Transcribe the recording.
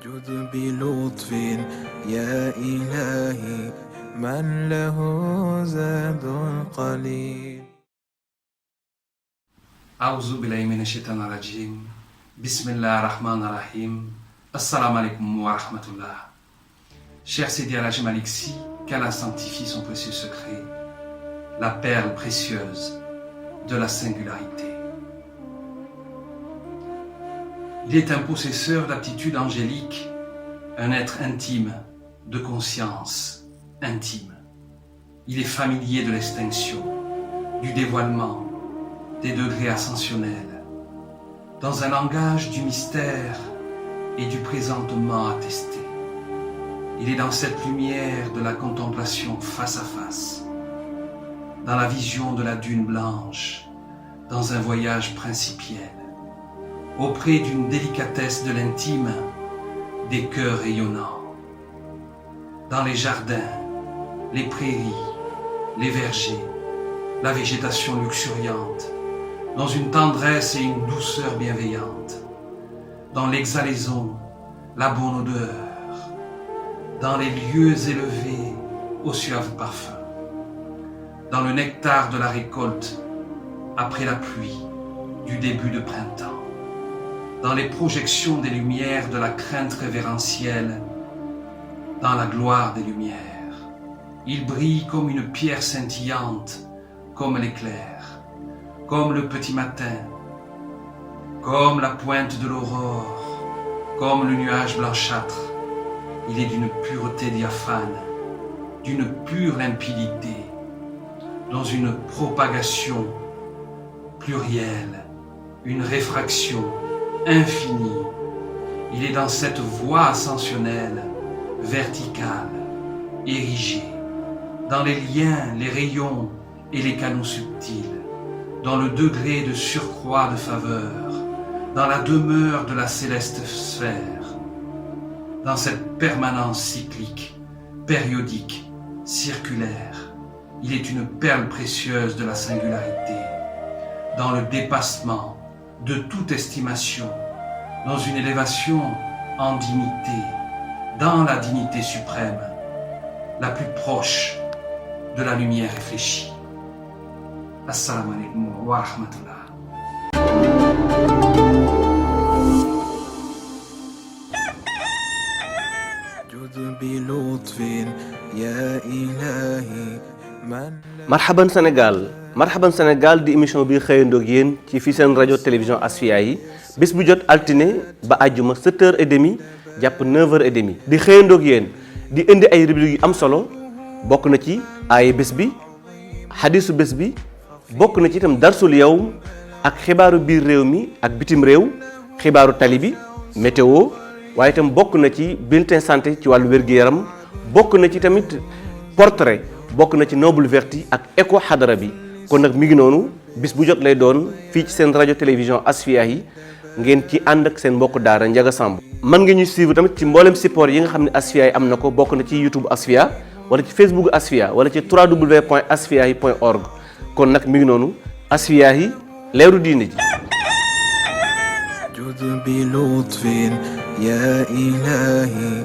جد بلطف يا إلهي من له زاد قليل. أعوذ بالله من الشيطان الرجيم. بسم الله الرحمن الرحيم. Assalamu alaikum wa rahmatullah. Cher Sidi Al-Hajj Malik Sy, qu'Allah sanctifie son précieux secret, la perle précieuse de la singularité. Il est un possesseur d'aptitudes angéliques, un être intime, de conscience intime. Il est familier de l'extinction, du dévoilement, des degrés ascensionnels, dans un langage du mystère et du présentement attesté. Il est dans cette lumière de la contemplation face à face, dans la vision de la dune blanche, dans un voyage principiel, auprès d'une délicatesse de l'intime, des cœurs rayonnants, dans les jardins, les prairies, les vergers, la végétation luxuriante, dans une tendresse et une douceur bienveillante, dans l'exhalaison, la bonne odeur, dans les lieux élevés au suave parfum, dans le nectar de la récolte après la pluie du début de printemps, dans les projections des lumières de la crainte révérentielle, dans la gloire des lumières. Il brille comme une pierre scintillante, comme l'éclair, comme le petit matin, comme la pointe de l'aurore, comme le nuage blanchâtre. Il est d'une pureté diaphane, d'une pure limpidité, dans une propagation plurielle, une réfraction infinie. Il est dans cette voie ascensionnelle, verticale, érigée, dans les liens, les rayons et les canaux subtils, dans le degré de surcroît de faveur, dans la demeure de la céleste sphère, dans cette permanence cyclique, périodique, circulaire. Il est une perle précieuse de la singularité, dans le dépassement de toute estimation, dans une élévation en dignité, dans la dignité suprême, la plus proche de la lumière réfléchie. Assalamu alaikum wa rahmatullah. جد بلطف يا إلهي من marhaban Sénégal di émission bi xëyandoog yéen ci fii seen rajo télévision Asfiya yi bés bu jot altine ba àjjuma 7h30 jàpp 9h30 di xëyandoog yéen di indi ay rubrique yu am solo bokk na ci aaye bés bi xadisu bés bi bokk na ci itam darsul yawm ak xibaaru biir réew mi ak bitim réew xibaaru tali bi météo waaye itam bokk na ci bulletin santé ci wàllu wér-gu-yaram bokk na ci tamit portrait bokk na ci noble verti ak éco xadara bi kon nag mi ngi noonu bis bu jot lay doon fii ci seen rajo télévision Asfiya yi ngeen ci ànd ak seen mbokk daara Njaga Samb mën nga ñu suivre tamit ci mboolem support yi nga xam ne Asfiya yi am na ko bokk na ci YouTube Asfiya wala ci Facebook Asfiya wala ci www.asfiyahi.org kon nag mi ngi noonu Asfiya yi leeru diine ji جد بلطف يا إلهي